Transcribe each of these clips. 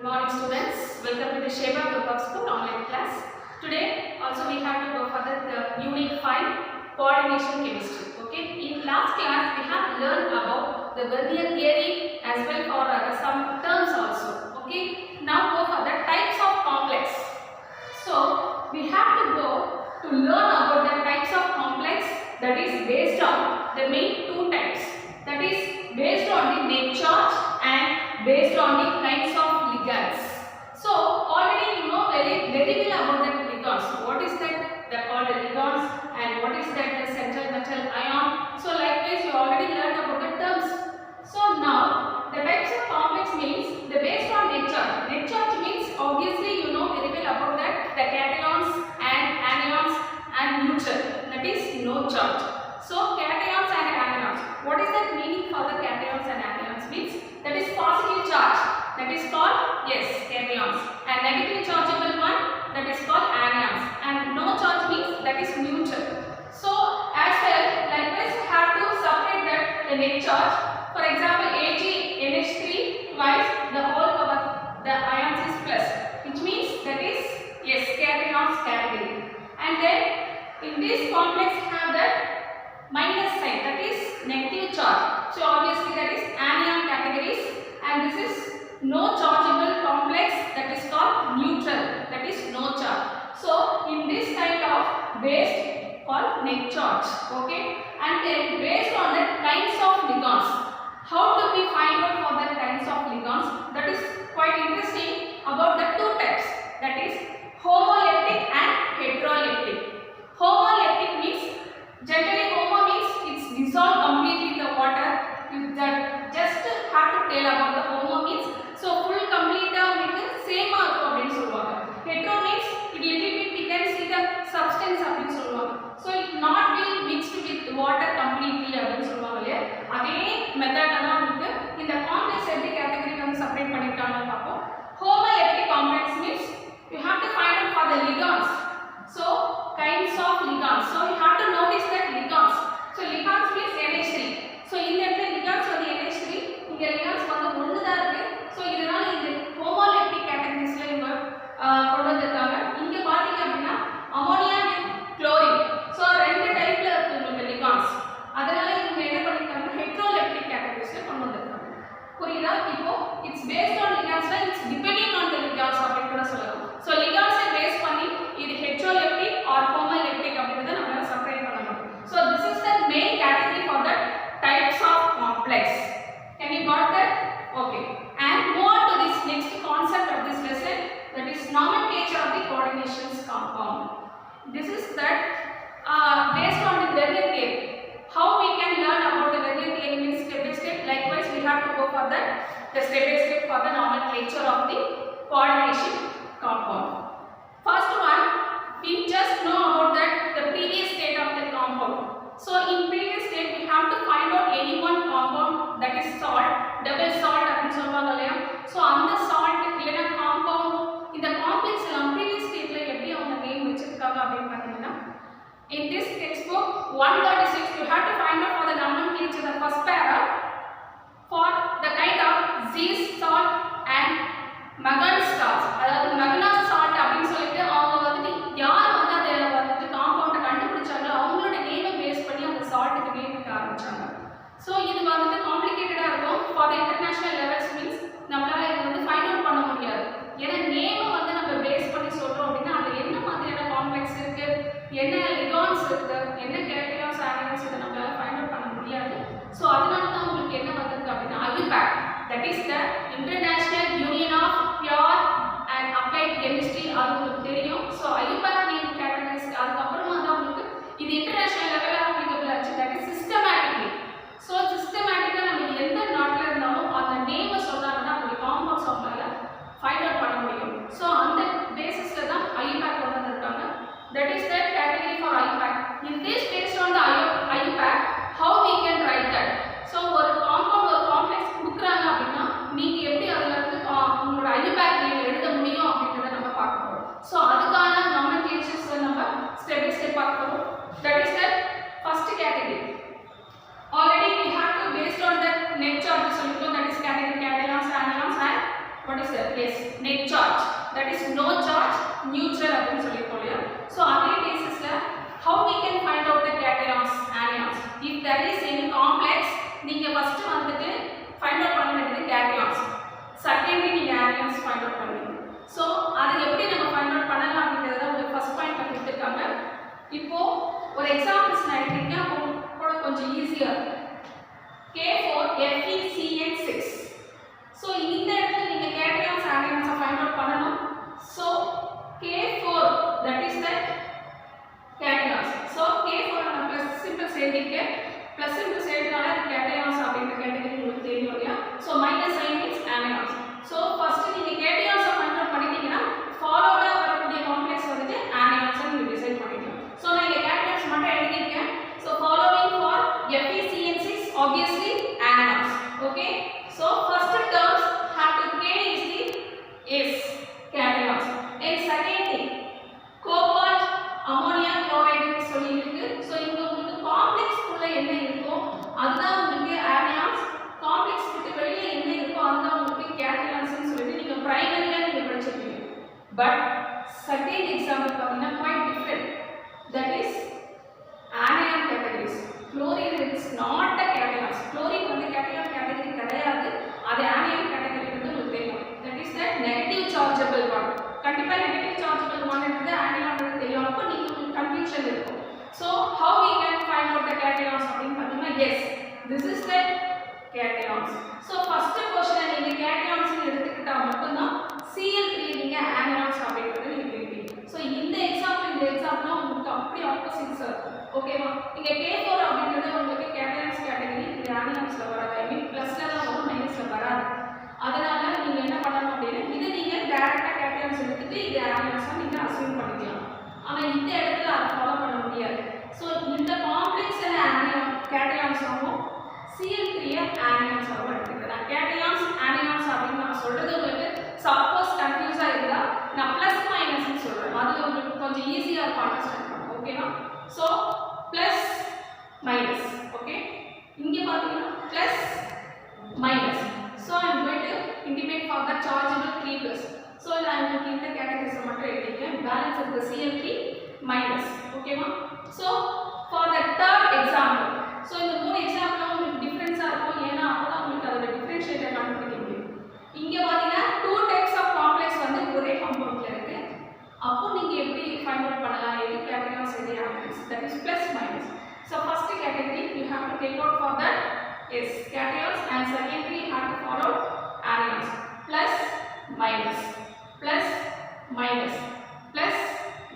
Good morning students, welcome to the Sheba Group of School online class. Today also we have to go for the unit 5 coordination chemistry. Okay, in last class we have learned about the Vernier theory as well for some terms also. Okay, now go for the types of complex. So we have to go to learn about the types of complex, that is based on the main two types, that is based on the net charge and based on the kinds of ligands. So already you know very well about the ligands. What is that? They are called the ligands, and what is that? The central metal ion. So likewise you already learned about the terms. So now the types of complex means the based on net charge. Net charge means obviously you know very well about that, the cations and anions and neutral, that is no charge. So cations and anions. What is that meaning for the cations and anions? Means that is positive charge, that is called cations, and negative chargeable one, that is called anions, and no charge means that is neutral. So as well likewise you have to separate that the net charge. For example, AgNH3 twice the whole power the ions is plus, which means that is cations category, and then in this complex have that minus sign, that is negative charge. So obviously that is anion categories, and this is no chargeable complex, that is called neutral, that is no charge. So in this kind of based called net charge. Okay, and then based on the kinds of ligands. How do we find out for the kinds of ligands? That is quite interesting about the two types, that is homoleptic and heteroleptic. Homoleptic means generally homo means it's dissolved completely in the water. You just have to tell about the homo means so full complete means same அப்படின்னு சொல்வாங்க. Hetero means it little bit we can see the substance அப்படின்னு சொல்வாங்க. So it not be mixed with water completely அப்படின்னு சொல்வாங்க இல்லையா. அதே method தான் உங்களுக்கு இந்த காம்ப்ளெக்ஸ் எப்படி கேட்டகரி வந்து செப்பரேட் பண்ணிருக்காங்கன்னு பார்ப்போம். Homoleptic complex means you have to find out for the ligands. So kinds of ligands. So you have to notice that ligands. So ligands means NH3. So இந்த இடத்துல ligands வந்து NH3, இங்க ligands வந்து ஒன்னு தான் இருக்கு. So இதனால இந்த homoleptic categories-ல இவங்க கொண்டு வந்திருக்காங்க. இங்க பாத்தீங்க அப்படினா அமோனியா வித் குளோரின். So ரெண்டு டைப்ல இருக்கு உங்களுக்கு ligands. அதனால இவங்க என்ன பண்ணிருக்காங்க heteroleptic categories-ல கொண்டு வந்திருக்காங்க. புரியுதா? இப்போ it's based on ligands-ல it's depending on the ligands அப்படி கூட சொல்லலாம். So ligands-ஐ பேஸ் பண்ணி இது heteroleptic or homoleptic அப்படிங்கறத நம்ம செப்பரேட் பண்ணணும். So this is the main category for the types of complex. Can you got that? Okay. And move on to this next concept of this lesson, that is nomenclature of the coordinations compound. This is that based on the Vernier theory. How we can learn about the Vernier theory means step by step. Likewise we have to go for the step by step for the nomenclature of the coordination compound. First one, we just know about that the previous state of the compound. So in previous state we have to find out any one compound, that is salt, double salt அப்படினு சொல்வாங்க இல்லையா. So அந்த salt இல்லனா compound இந்த complex எல்லாம் previous stateல எப்படி அவங்க name வச்சிருக்காங்க அப்படினு பாத்தீங்கன்னா, in this textbook 136 you have to find out for the nomenclature the first para for the kind of Zeiss salt and Magnus salt. அதாவது Magnus salt அப்படினு சொல்லிட்டு அவங்க வந்து யார் வந்து அத வந்து காம்பவுண்ட கண்டுபிடிச்சாங்களோ அவங்களோட நேமை பேஸ் பண்ணி அந்த சால்ட்டுக்கு நேம் வைக்க ஆரம்பிச்சாங்க. So இது வந்து காம்ப்ளிகேட்டடா இருக்கும். For the international levels means நம்மளால இத வந்து ஃபைண்ட் அவுட் பண்ண முடியாது. ஏன்னா நேமை வந்து நம்ம பேஸ் பண்ணி சொல்றோம் அப்படினா அதுல என்ன மாதிரியான காம்ப்ளெக்ஸ் இருக்கு, என்ன ligands இருக்கு, என்ன cations anions இத நம்மளால ஃபைண்ட் அவுட் பண்ண முடியாது. So அதனால தான் உங்களுக்கு என்ன வந்திருக்கு அப்படினா IUPAC, that is the International Union of Pure and Applied Chemistry, அது உங்களுக்கு தெரியும். So IUPAC நேம் கேட்டகரிஸ் அதுக்கு அப்புறமா தான் உங்களுக்கு இது இன்டர்நேஷனல் லெவல்ல அப்ளிகபிள் ஆச்சு, that is systematically. So systematically நம்ம எந்த நாட்டுல இருந்தாலும் அந்த நேமை சொன்னாங்கன்னா அந்த காம்பவுண்ட்ஸ் அவங்களால ஃபைண்ட் அவுட் பண்ண முடியும். So அந்த பேசிஸ்ல தான் IUPAC கொண்டு வந்திருக்காங்க. That is the category for IUPAC. In this based on the IUPAC, how we can write that? So ஒரு compound ஒரு complex கொடுக்கறாங்க அப்படினா நீங்க எப்படி அதுல இருந்து உங்களோட IUPAC நேம் எழுத முடியும் அப்படிங்கறத நம்ம பார்க்க போறோம். So அதுக்கான nomenclatures நம்ம step by step பார்க்க போறோம். That is the first category. Already we have to base that is no charge neutral அப்படினு சொல்லிருக்கோம் இல்லையா. So அதே பேசிஸ்ல how we can find out the cations anions. If there is any complex நீங்க first வந்துட்டு find out பண்ண வேண்டியது cations, secondly நீங்க anions find out பண்ணுவீங்க. So அது எப்படி நம்ம find out பண்ணலாம் அப்படிங்கறத உங்களுக்கு first பாயிண்ட்ல கொடுத்திருக்காங்க. இப்போ ஒரு எக்ஸாம்பிள்ஸ் நான் எடுத்தீங்கன்னா கூட கொஞ்சம் ஈஸியா K4 FeCN6. So இந்த இடத்துல நீங்க cations anions find out பண்ணனும். So K4 that is the cations. So K4 நம்ம plus simple சேர்த்திக்க plus simple சேர்த்தனால cations அப்படிங்கற கேட்டகரி உங்களுக்கு தெரியும் இல்லையா. So minus sign means anions. So first நீங்க cations find out பண்ணிட்டீங்கன்னா ஃபாலோவா வரக்கூடிய காம்ப்ளெக்ஸ் வந்து anions நீங்க டிசைட் பண்ணிக்கலாம். So நான் இங்க cations மட்டும் எழுதிருக்கேன். So following for FeCN6 obviously anions. Okay. So first terms have to K is the S cations. And second thing cobalt ammonia chloride னு சொல்லி இருக்கு. So இங்க உங்களுக்கு காம்ப்ளெக்ஸ் குள்ள என்ன இருக்கோ அதுதான் உங்களுக்கு anions, காம்ப்ளெக்ஸ் விட்டு வெளியில என்ன இருக்கோ அதுதான் உங்களுக்கு cations னு சொல்லிட்டு நீங்க பிரைமரியா நீங்க படிச்சிருப்பீங்க. But second example பாத்தீங்கன்னா quite different. That is anion categories. Chlorine is not a cations. Chlorine வந்து cation category கிடையாது. அது anion category வந்து உங்களுக்கு தெரியும். That is the negative chargeable one. கண்டிப்பா negative chargeable one ன்றது anion ன்றது தெரியும். அப்ப நீங்க உங்களுக்கு confusion இருக்கும். So how we can find out the cations அப்படினு பாத்தீங்கன்னா yes, this is the cations. So first question நீங்க cations னு எடுத்துக்கிட்டா மட்டும் தான் Cl3 நீங்க anions அப்படிங்கறத நீங்க தெரிவிப்பீங்க. So இந்த எக்ஸாம்பிள் உங்களுக்கு அப்படியே ஆப்போசிட்ஸா இருக்கும். ஓகேவா? இங்க K4 அப்படிங்கிறது உங்களுக்கு cations கேட்டகரி, இது anionsல வராது. ஐ மீன் பிளஸ்ல தான் வரும், மைனஸ்ல வராது. அதனால நீங்க என்ன பண்ணணும் அப்படினா இது நீங்க டைரக்ட்டா cations எடுத்துட்டு இது anions நீங்க அஸ்யூம் பண்ணிக்கலாம். ஆனா இந்த இடத்துல அத ஃபாலோ பண்ண முடியாது. சோ இந்த காம்ப்ளெக்ஸ் anion cations ஆகும், Cl3 anions ஆகும் எடுத்துக்கலாம். cations anions அப்படினு நான் சொல்றது உங்களுக்கு சப்போஸ் கன்ஃபியூஸா இருந்தா நான் பிளஸ் மைனஸ் னு சொல்றேன். அது உங்களுக்கு கொஞ்சம் ஈஸியா இருக்கும் அண்டர்ஸ்டாண்ட் பண்ண. ஓகேவா? So plus minus. Okay, இங்க பாத்தீங்கன்னா plus minus. So I am going to intimate for the chargeable 3 plus. So I am going இந்த categories மட்டும் எழுதிட்டேன். Balance of the Cl3 minus. ஓகேவா? So for the third example, so இந்த மூணு example உங்களுக்கு டிஃபரன்ஸா இருக்கும். ஏன்னா அப்பதான் உங்களுக்கு அதோட டிஃபரன்ஷியேட்டை கண்டுபிடிக்க முடியும். இங்க பாத்தீங்கன்னா 2 types of complex வந்து ஒரே காம்பவுண்ட்ல இருக்கு. அப்போ நீங்க எப்படி ஃபைண்ட் அவுட் பண்ணலாம் எது cations எது anions, that is plus minus. So first category you have to take out for that is cations and secondly you have to follow anions. Plus minus plus minus plus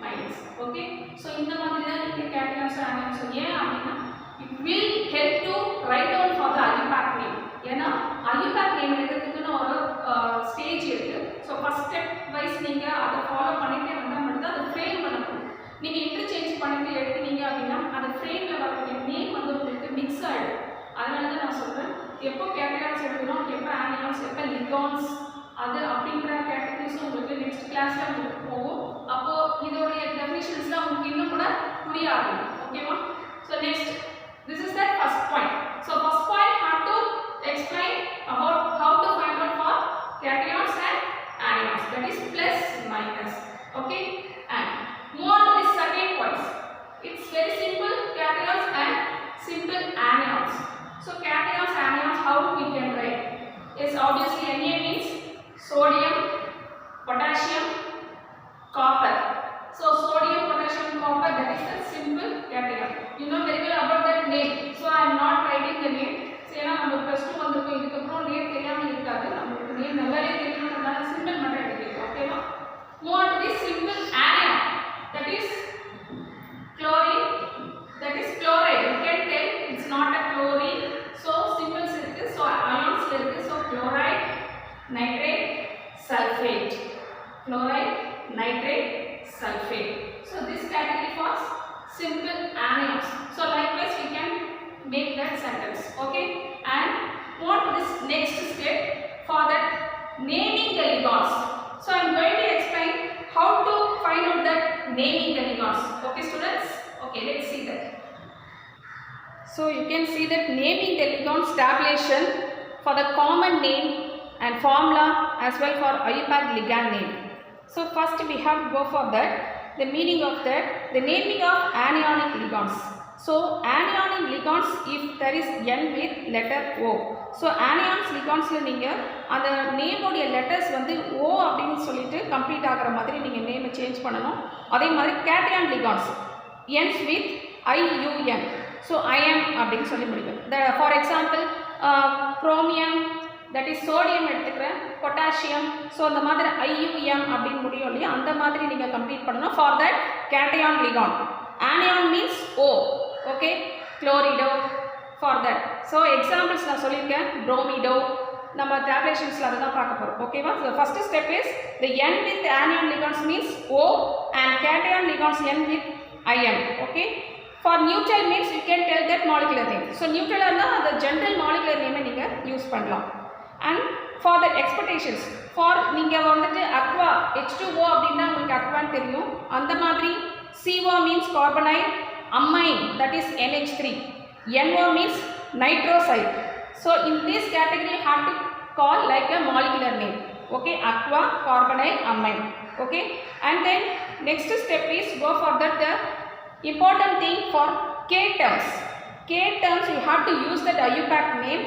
minus. Okay, so இந்த மாதிரி தான் நீங்க cations anions ஏன் அப்படினா it will help to write down for the IUPAC name. ஏன்னா IUPAC name எழுதுறதுக்குன்னு ஒரு stage இருக்கு. So first step wise நீங்கள் அதை ஃபாலோ பண்ணிட்டே வந்தால் மட்டும்தான் அதை ஃப்ரேம் பண்ண முடியும். நீங்கள் இன்டர்சேஞ்ச் பண்ணிட்டு எழுதினீங்க அப்படின்னா அந்த ஃப்ரேமில் வரக்கூடிய நேம் வந்து உங்களுக்கு மிக்ஸ் ஆகிடும். அதனால தான் நான் சொல்கிறேன் எப்போ cations எழுதணும், எப்போ anions, எப்போ ligands அது அப்படிங்கிற கேட்டகரிஸும் உங்களுக்கு நெக்ஸ்ட் கிளாஸில் உங்களுக்கு போகும். அப்போது இதோடைய டெஃபினிஷன்ஸ்லாம் உங்களுக்கு இன்னும் கூட புரிய ஆரம்பிக்கும். ஓகேவா? So next this is the first point. So first point have to explain about how to find out for cations and anions, that is plus minus. Okay, and move on to the second point. It's very simple, cations and simple anions. So cations anions how we can write is obviously Na means sodium, potassium, copper. So sodium, potassium, copper, that is the simple cation. You know very well about that name. So I am not writing the name. ஏன்னா நம்ம +2 வந்திருக்கோம், இதுக்கப்புறம் name தெரியாமல் இருக்காது. நம்மளுக்கு name நல்லாவே தெரியணுன்றதால simple மட்டும் எடுத்துக்கலாம். ஓகேவா? Move on to the simple anion, that is chlorine, that is chloride. You can tell it's not a chlorine. So symbols இருக்கு, so ions இருக்கு. So chloride, nitrate, sulfate. Chloride, nitrate, sulfate. So this category was simple anions. So likewise we can make that sentence. Okay, and what is next step for that naming the ligands. So I am going to explain how to find out that naming the ligands. Okay students, okay, let's see that. So you can see that naming the ligands tabulation for the common name and formula as well for IUPAC ligand name. So first we have to go for that, the meaning of that, the naming of anionic ligands. So anionic ligands, if there is N with letter O. So anions ligands la neenga அந்த name உடைய letters வந்து O அப்படினு சொல்லிட்டு complete ஆகற மாதிரி நீங்க name change பண்ணனும். அதே மாதிரி cation ligands ends with IUN. So ion அப்படினு சொல்லி முடிக்கும். For example chromium, that is sodium எடுத்துக்கிறேன், potassium. So அந்த மாதிரி IUM அப்படினு முடியும் இல்லையா, அந்த மாதிரி நீங்க கம்ப்ளீட் பண்ணனும். For that cation ligand. Anion means O. Okay, chlorido for that. So examples நான் சொல்லிருக்கேன், bromido. நம்ம tabulationsல அத தான் பார்க்க போறோம். ஓகேவா? So first step is the N with anion ligands means O and cation ligands N with IN. Okay. For neutral means you can tell that molecular name. So neutral இருந்தா அந்த general molecular name நீங்க use பண்ணலாம். And for the expectations, for நீங்க வந்துட்டு aqua H2O அப்படினா உங்களுக்கு aqua ன்னு தெரியும். அந்த மாதிரி CO means carbonide, amine, that is NH3. NO means nitroside. So in this category you have to call like a molecular name. Okay, aqua, carbonide, amine. Okay, and then next step is go for that the important thing for K terms. K terms you have to use that IUPAC name.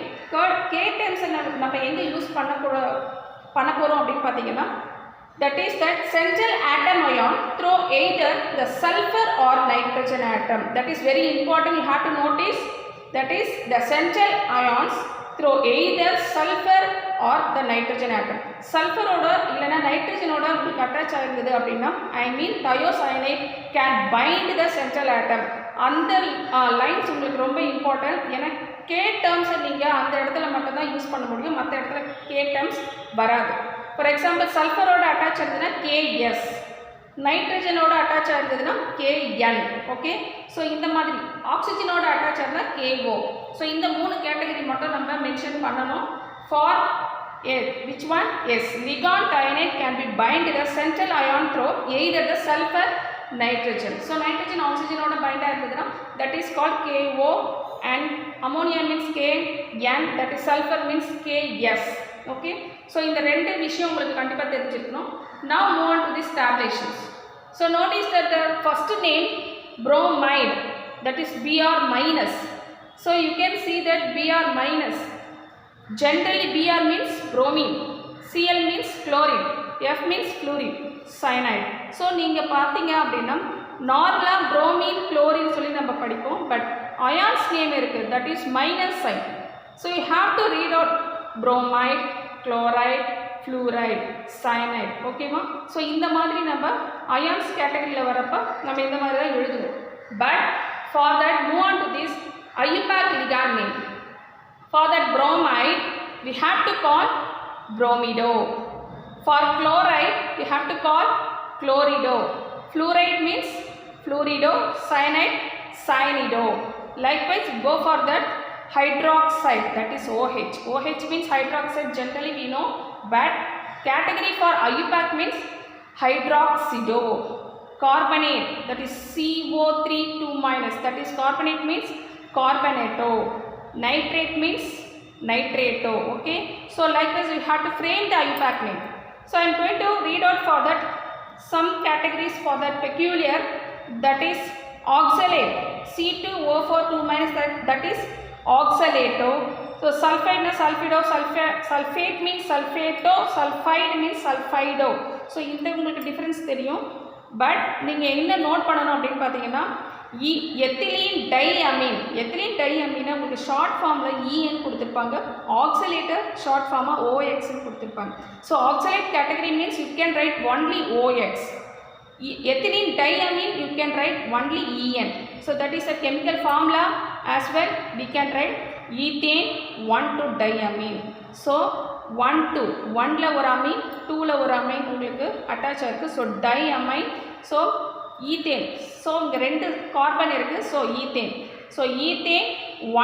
K terms நம்ம எங்க use பண்ண போறோம் அப்படி பாத்தீங்கன்னா, that is that central atom ion through either the sulfur or nitrogen atom. That is very important, you have to notice. That is the central ions through either sulfur or the nitrogen atom. Sulfur oda illana nitrogen oda உங்களுக்கு attach ஆயிருக்குது அப்படினா, I mean thiocyanate can bind the central atom. அந்த lines உங்களுக்கு ரொம்ப important. ஏன்னா K terms நீங்க அந்த இடத்துல மட்டும் தான் யூஸ் பண்ண முடியும், மற்ற இடத்துல K terms வராது. For example sulfur-ஓட அட்டாச் ஆயிருந்ததுனா KS, நைட்ரஜனோட அட்டாச் ஆயிருந்ததுனா KN. ஓகே, ஸோ இந்த மாதிரி ஆக்சிஜனோட அட்டாச் ஆயிருந்தா KO. ஸோ இந்த மூணு கேட்டகரி மட்டும் நம்ம மென்ஷன் பண்ணணும். For which one? Yes, ligand thionate can be bind the central ion through either the sulfur, nitrogen. So nitrogen oxygen-ஓட bind ஆயிருந்ததுனா that is called KO, and ammonia means KN, that is sulfur means KS. Okay, so இந்த ரெண்டு விஷயம் உங்களுக்கு கண்டிப்பா தெரிஞ்சிருக்கணும். Now move on to this tabulations. So notice that the first name bromide, that is Br minus. So you can see that Br minus, generally Br means bromine, Cl means chlorine, F means fluorine, cyanide. So நீங்க பாத்தீங்க அப்படினா நார்மலா bromine chlorine சொல்லி நம்ம படிப்போம், but ions name இருக்கு, that is minus sign. So you have to read out bromide, chloride, fluoride, cyanide. ஓகேவா? So இந்த மாதிரி நம்ம அயான்ஸ் கேட்டகரியில் வரப்போ நம்ம இந்த மாதிரி தான் எழுதுவோம். But for that move on to this IUPAC ligand name. For that bromide we have to call bromido. For chloride we have to call chlorido. Fluoride means fluorido. Cyanide, cyanido. Likewise go for that hydroxide, that is OH. OH means hydroxide, generally we know, but category for IUPAC means hydroxido. Carbonate, that is CO3 2 minus, that is carbonate means carbonato. Nitrate means nitrato. Okay, so likewise we have to frame the IUPAC name. So I am going to read out for that some categories for that peculiar, that is oxalate, C2O4 2 minus, that is oxalato. So sulfide na sulfido, sulfate means sulfato, sulfide means sulfido. So இந்த உங்களுக்கு difference தெரியும். But நீங்க என்ன note பண்ணணும் அப்படின்னு பார்த்தீங்கன்னா, ethylene டைஅமீன், ethylene டைஅமீனை உங்களுக்கு short ஃபார்மில் EN கொடுத்துருப்பாங்க, ஆக்சலேட்டர் ஷார்ட் ஃபார்மாக OXன்னு கொடுத்துருப்பாங்க. So oxalate category means you can write only OX. Ethylene diamine you can write only EN. So that is a chemical formula. As well we can write ethane 1,2-diamine. So 1,2, 1 la ஒரு amine, 2 la ஒரு amine உங்களுக்கு attach ஆயிருக்கு. So diamine. So ethane. So இங்க ரெண்டு carbon இருக்கு. So ethane. So ethane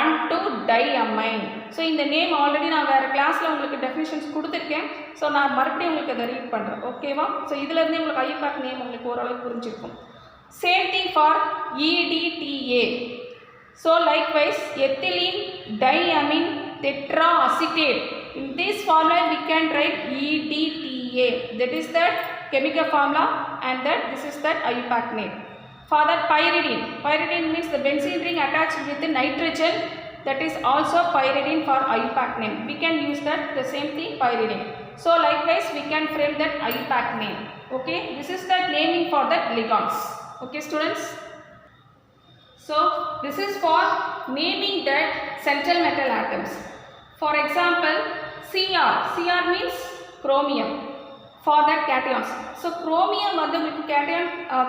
1,2-diamine. So இந்த name already நான் வேறு கிளாஸில் உங்களுக்கு டெஃபினிஷன்ஸ் கொடுத்துருக்கேன். ஸோ நான் மறுபடியும் உங்களுக்கு அதை ரீட் பண்ணுறேன். ஓகேவா? ஸோ இதுலேருந்தே உங்களுக்கு IUPAC நேம் உங்களுக்கு ஓரளவுக்கு புரிஞ்சிருக்கும். Same thing for EDTA. So likewise ethylene diamine tetraacetate. In this formula we can write EDTA. That is the chemical formula, and that this is that IUPAC name. For that pyridine, pyridine means the benzene ring attached with the nitrogen, that is also pyridine for IUPAC name. We can use that the same thing pyridine. So likewise we can frame that IUPAC name. Okay, this is the naming for that ligands. Okay students. So this is for naming that central metal atoms. For example, Cr means chromium for that cations. So chromium வந்து உங்களுக்கு cation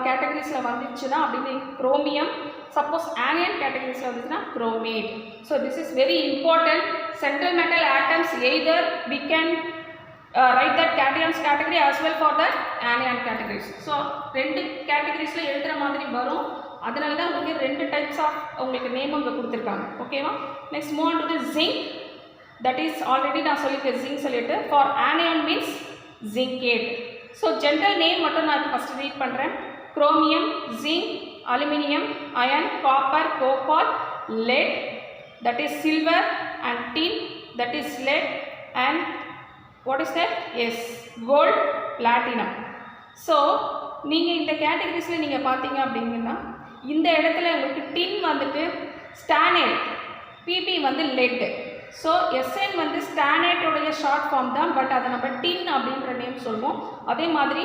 categoriesல வந்துச்சுனா அப்படினே chromium, suppose anion categoriesல வந்துச்சுனா chromate. So this is very important. Central metal atoms either we can write that cations category as well for that anion categories. So ரெண்டு categoriesல எழுதுற மாதிரி வரும். அதனால தான் உங்களுக்கு ரெண்டு டைப்ஸ் ஆஃப் உங்களுக்கு நேம் அங்க கொடுத்திருக்காங்க. ஓகேவா? Next move on to the zinc. That is already நான் சொல்லிருக்கேன் zinc சொல்லிட்டு. For anion means zincate. So general name மட்டும் நான் first read பண்றேன். Chromium, zinc, aluminum, iron, copper, cobalt, lead, that is silver, and tin, that is lead, and what is that? Yes, gold, platinum. So நீங்க இந்த கேட்டகரிஸ்ல நீங்க பாத்தீங்க அப்படினா இந்த இடத்துல உங்களுக்கு tin வந்துட்டு stannate, pp வந்து lead. So SN வந்து stannate உடைய ஷார்ட் ஃபார்ம் தான், பட் அதை நம்ம tin அப்படின்ற நேம் சொல்வோம். அதே மாதிரி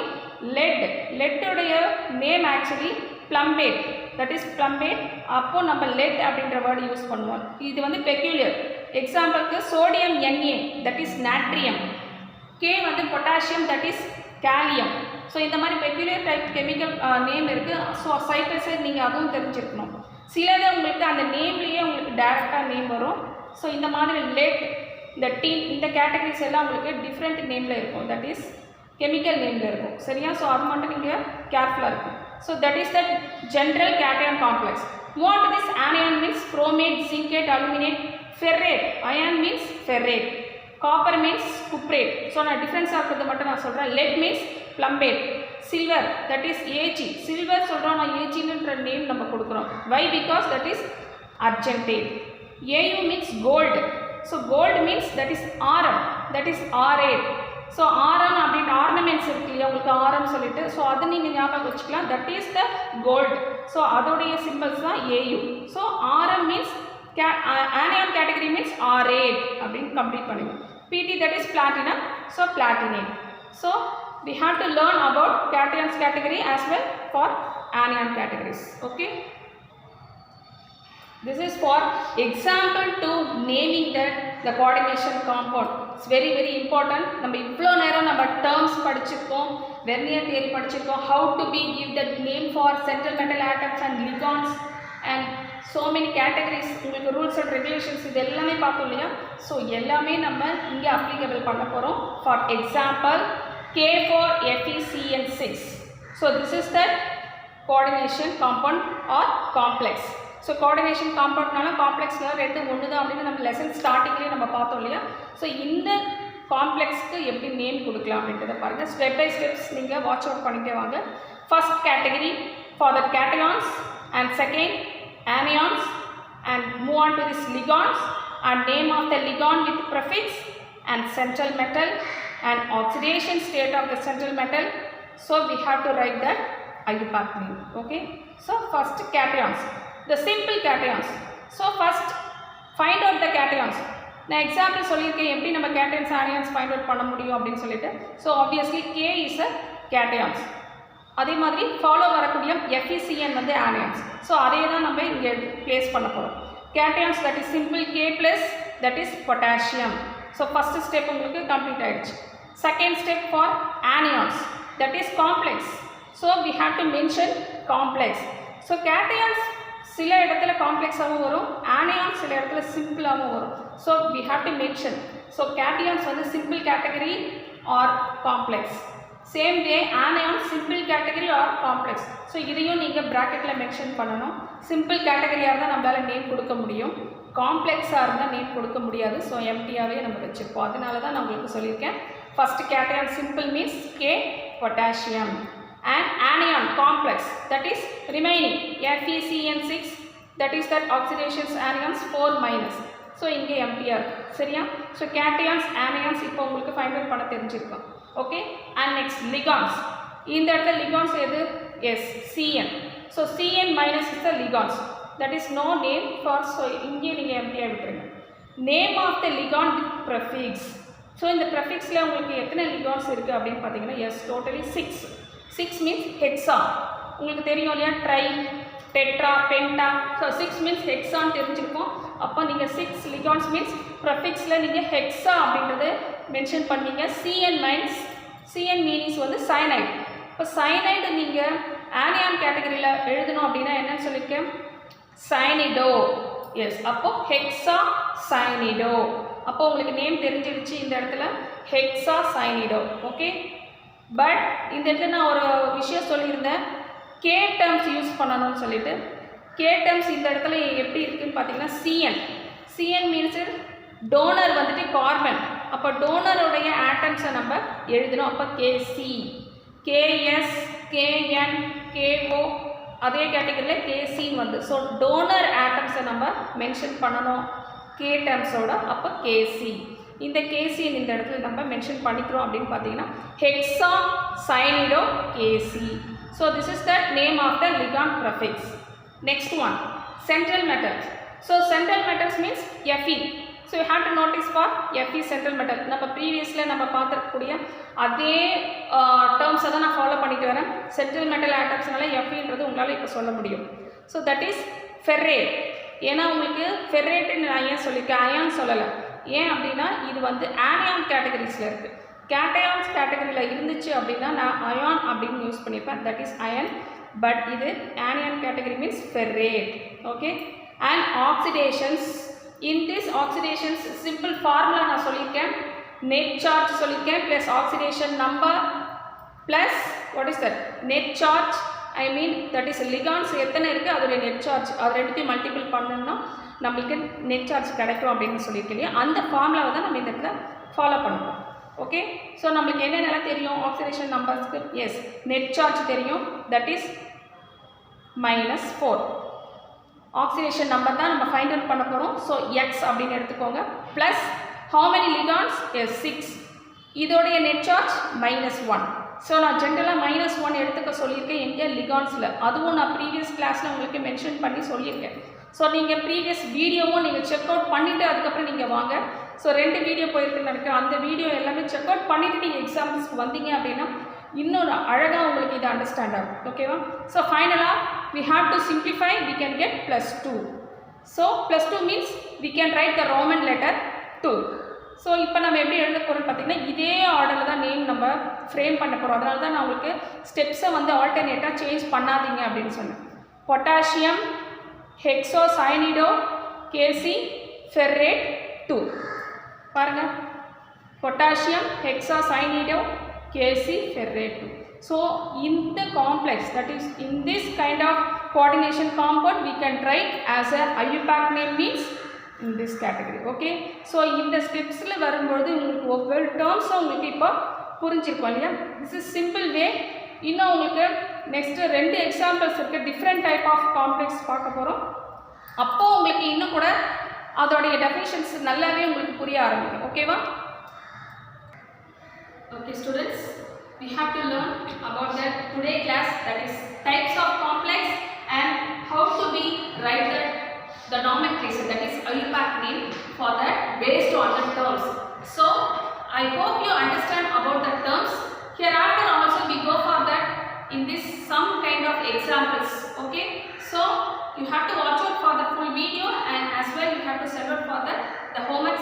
lead உடைய name actually plumbate, that is plumbate. அப்போ நம்ம lead அப்படின்ற வேர்ட் யூஸ் பண்ணுவோம். இது வந்து பெக்யூலியர். எக்ஸாம்பிளுக்கு sodium Na, that is natrium. K வந்து potassium, that is gallium. So இந்த மாதிரி பெக்யூலியர் டைப் கெமிக்கல் நேம் இருக்குது. ஸோ சைட் பை சைட் நீங்கள் அதுவும் தெரிஞ்சுக்கணும். சிலது உங்களுக்கு அந்த நேம்லேயே உங்களுக்கு டைரெக்டாக நேம் வரும். ஸோ இந்த மாதிரி லெட், இந்த டின், இந்த கேட்டகரிஸ் எல்லாம் உங்களுக்கு டிஃப்ரெண்ட் நேமில் இருக்கும், தட் இஸ் கெமிக்கல் நேமில் இருக்கும். சரியா? ஸோ அது மட்டும் நீங்கள் கேர்ஃபுல்லாக இருக்கும். So that is the general cation complex. Move on to this anion means chromate, zincate, aluminate, ferrate. Iron means ferrate. Copper means cuprate. So நான் டிஃப்ரென்ஸ் ஆகிறது மட்டும் நான் சொல்கிறேன். lead means plumbate. Silver, that is Ag. Silver சொல்கிறோம், நான் Agன்ற name நம்ம கொடுக்குறோம். Why? Because that is argentate. Au means gold. So gold means that is Rm, that is R8. So Rm அப்படின்ற ஆர்னமெண்ட்ஸ் இருக்கு இல்லையா உங்களுக்கு Rm சொல்லிட்டு, ஸோ அதை நீங்கள் ஞாபகம் வச்சுக்கலாம். that is the gold. So அதோடைய சிம்பிள்ஸ் தான் Au. So Rm means anion category means R8 அப்படின்னு கம்ப்ளீட் பண்ணுங்க. Pt, that is platinum. So platinate. So we have to learn about cations category as well for anion categories. Okay. This is for example to naming the coordination compound. It's very important. நம்ம இவ்வளோ நேரம் நம்ம terms படிச்சிருக்கோம், vernier theory படிச்சிருக்கோம், how to be give the name for central metal atoms and ligands and so many categories. உங்களுக்கு rules and regulations இது எல்லாமே பார்த்தோம் இல்லையா? ஸோ எல்லாமே நம்ம இங்கே அப்ளிகபிள் பண்ண போகிறோம். For example, K4FeCN6. So this is the coordination compound or complex. So coordination காம்பவுண்ட்னால காம்ப்ளெக்ஸ்னால ரெண்டு ஒன்று தான் அப்படின்னு நம்ம லெசன் ஸ்டார்டிங்லேயே நம்ம பார்த்தோம் இல்லையா? ஸோ இந்த காம்ப்ளெக்ஸ்க்கு எப்படி நேம் கொடுக்கலாம் அப்படின்றத பாருங்கள். ஸ்டெப் பை ஸ்டெப்ஸ் நீங்கள் வாட்ச் அவுட் பண்ணிட்டே வாங்க. First category for the cations and second anions, and move on to this ligands and name of the ligand with prefix and central metal and oxidation state of the central metal. So we have to write that IUPAC name. Okay. So first cations, the simple cations. So first find out the cations. நான் example சொல்லியிருக்கேன் எப்படி நம்ம கேட்டையன்ஸ் onions find out பண்ண முடியும் அப்படின்னு சொல்லிட்டு. So obviously K is a cations. அதே மாதிரி ஃபாலோ வரக்கூடிய FeCN வந்து ஆனியன்ஸ். ஸோ அதே தான் நம்ம இங்கே பிளேஸ் பண்ண போகிறோம். Cations that is simple K plus that is potassium. So first step உங்களுக்கு கம்ப்ளீட் ஆகிடுச்சு. Second step for anions that is complex. So we have to mention complex. So cations சில இடத்துல காம்ப்ளெக்ஸாகவும் வரும், ஆனியான்ஸ் சில இடத்துல சிம்பிளாகவும் வரும். So we have to mention. So cations வந்து simple category or complex. Same way anions simple category or complex. So இதையும் நீங்கள் ப்ராக்கெட்டில் மென்ஷன் பண்ணணும். சிம்பிள் கேட்டகரியாக இருந்தால் நம்மளால் நேம் கொடுக்க முடியும், காம்ப்ளெக்ஸாக இருந்தால் நேம் கொடுக்க முடியாது. ஸோ எம்டியாகவே நம்ம வச்சுருப்போம். அதனால தான் நான் உங்களுக்கு சொல்லியிருக்கேன். First cation simple means K potassium and anion complex that is remaining FeCN6, that is that oxidations anions 4 minus. So இங்கே empty-ஆ இருக்கு. சரியா? So cations anions இப்போ உங்களுக்கு ஃபைண்ட் அவுட் பண்ண தெரிஞ்சிருக்கும். Okay. And next ligands. இந்த இடத்துல ligands எது? yes, CN. so CN minus is the ligands, that is no name for, so இங்கே நீங்கள் empty-ஆ விட்டுருங்க. name of the ligand with prefix. So இந்த ப்ரெஃபிக்ஸில் உங்களுக்கு எத்தனை ligands இருக்குது அப்படின்னு பார்த்தீங்கன்னா yes, totally 6 means hexa. உங்களுக்கு தெரியும் இல்லையா, ட்ரை, டெட்ரா, பென்டா. ஸோ 6 means ஹெக்ஸான்னு தெரிஞ்சிருக்கும். அப்போ நீங்கள் 6 ligands மீன்ஸ் ப்ரெஃபிக்ஸில் நீங்கள் ஹெக்ஸா அப்படின்றது மென்ஷன் பண்ணீங்க. சிஎன் மீனிங்ஸ் வந்து சயனைடு. இப்போ சயனைடு நீங்கள் ஆனியான் கேட்டகரியில் எழுதணும் அப்படின்னா என்னன்னு சொல்லியிருக்கேன், சயனிடோ. எஸ், அப்போது ஹெக்ஸா சயனிடோ. அப்போ உங்களுக்கு நேம் தெரிஞ்சிருச்சு இந்த இடத்துல, ஹெக்ஸா சயனிடோ. ஓகே, பட் இந்த இடத்துல நான் ஒரு விஷயம் சொல்லியிருந்தேன், கே டேர்ம்ஸ் யூஸ் பண்ணணும்னு சொல்லிட்டு. கே டேர்ம்ஸ் இந்த இடத்துல எப்படி இருக்குன்னு பார்த்தீங்கன்னா சிஎன் மீன்ஸ் டோனர் வந்துட்டு கார்பன். அப்போ டோனருடைய ஆட்டம்ஸை நம்ம எழுதணும். அப்போ கேசி, கேஎஸ், கேஎன், கேஓ அதே கேட்டகரியில் கேசின்னு வந்து. ஸோ டோனர் ஆட்டம்ஸை நம்ம மென்ஷன் பண்ணணும் கே டேர்ம்ஸோட. அப்போ கேசி, இந்த கேசின்னு இந்த இடத்துல நம்ம மென்ஷன் பண்ணிக்கிறோம் அப்படின்னு பார்த்தீங்கன்னா ஹெக்ஸா சயனிடோ கேசி. So this is the name of the ligand prefix. Next one, central metals. So central metals means Fe. So you have to notice for Fe central metal. நம்ம ப்ரீவியஸில் நம்ம பார்த்துருக்கக்கூடிய அதே டேர்ம்ஸை தான் நான் ஃபாலோ பண்ணிட்டு வரேன். சென்ட்ரல் மெட்டல் ஆட்டம்ஸ்னால Feன்றது உங்களால் இப்போ சொல்ல முடியும். So that is ferrate. ஏன்னா உங்களுக்கு ஃபெர்ரேட்டுன்னு நான் ஏன் சொல்லியிருக்கேன், அயான் சொல்லலை. ஏன் அப்படின்னா இது வந்து ஆனியான் கேட்டகரிஸில் இருக்குது. கேட்டயான்ஸ் கேட்டகரியில் இருந்துச்சு அப்படின்னா நான் அயான் அப்படின்னு யூஸ் பண்ணியிருப்பேன், தட் இஸ் அயன். but இது anion category means ferrate. okay, and oxidations, in this oxidations simple formula நான் சொல்லியிருக்கேன், net charge சொல்லியிருக்கேன் plus oxidation number plus what is that net charge, I mean that is ligands எத்தனை இருக்குது அதோடைய net charge, அது ரெண்டுத்தையும் multiple பண்ணணும்னா நம்மளுக்கு net charge கிடைக்கும் அப்படின்னு சொல்லியிருக்கேன் இல்லையா. அந்த ஃபார்முலாவை தான் நம்ம இந்த இடத்துல ஃபாலோ பண்ணுவோம். ஓகே, ஸோ நம்மளுக்கு என்னென்னலாம் தெரியும் ஆக்சிடேஷன் நம்பர்ஸ்க்கு, எஸ் நெட் சார்ஜ் தெரியும், தட் இஸ் -4. ஆக்சிடேஷன் நம்பர் தான் நம்ம ஃபைண்ட் அவுட் பண்ண போகிறோம். ஸோ எக்ஸ் அப்படின்னு எடுத்துக்கோங்க. Plus how many ligands, is 6. இதோடைய நெட் சார்ஜ் -1. ஸோ நான் ஜென்ரலாக -1 எடுத்துக்க சொல்லியிருக்கேன் எங்கே லிகான்ஸில், அதுவும் நான் ப்ரீவியஸ் கிளாஸில் உங்களுக்கு மென்ஷன் பண்ணி சொல்லியிருக்கேன். ஸோ நீங்கள் ப்ரீவியஸ் வீடியோவும் நீங்கள் செக் அவுட் பண்ணிவிட்டு அதுக்கப்புறம் நீங்கள் வாங்க. ஸோ 2 வீடியோ போயிருக்குன்னு நினைக்கிறேன். அந்த வீடியோ எல்லாமே செக் அவுட் பண்ணிவிட்டு நீங்கள் எக்ஸாம்ஸ்க்கு வந்தீங்க அப்படின்னா இன்னும் அழகாக உங்களுக்கு இது அண்டர்ஸ்டாண்ட் ஆகும். ஓகேவா? ஸோ ஃபைனலாக we have to simplify, we can get +2. so +2 means we can write the Roman letter 2. So இப்போ நம்ம எப்படி எழுத போகிறோம்னு பார்த்தீங்கன்னா இதே ஆர்டரில் தான் நேம் நம்ம ஃப்ரேம் பண்ண போகிறோம். அதனால தான் நான் உங்களுக்கு ஸ்டெப்ஸை வந்து ஆல்டர்னேட்டாக சேஞ்ச் பண்ணாதீங்க அப்படின்னு சொன்னேன். பொட்டாசியம் ஹெக்ஸோசயனிடோ கேசி ஃபெர்ரேட் 2. பாருங்கள், potassium ஹெக்ஸோசயனிடோ KC ஃபெர்ரேட் 2. So in the complex, that is in this kind of coordination compound, we can write as a IUPAC name means in this category. Okay, so இந்த ஸ்டெப்ஸில் வரும்போது உங்களுக்கு ஒவ்வொரு டேர்ம்ஸும் உங்களுக்கு இப்போ புரிஞ்சிருக்கும் இல்லையா. திஸ் இஸ் சிம்பிள் வே. இன்னும் உங்களுக்கு நெக்ஸ்ட்டு 2 எக்ஸாம்பிள்ஸ் இருக்குது, டிஃப்ரெண்ட் டைப் ஆஃப் காம்ப்ளெக்ஸ் பார்க்க போகிறோம். அப்போது உங்களுக்கு இன்னும் கூட அதோடைய டெஃபினிஷன்ஸ் நல்லாவே உங்களுக்கு புரிய ஆரம்பிக்கும். ஓகேவா? Okay students, we have to learn about that today class, that is types of complex and how to be write the nomenclature, that is IUPAC name for that based on the terms. So I hope you understand about the terms. Hereafter also we go for that in this some kind of examples. Okay, so you have to watch out for the full video and as well you have to send out for the homework.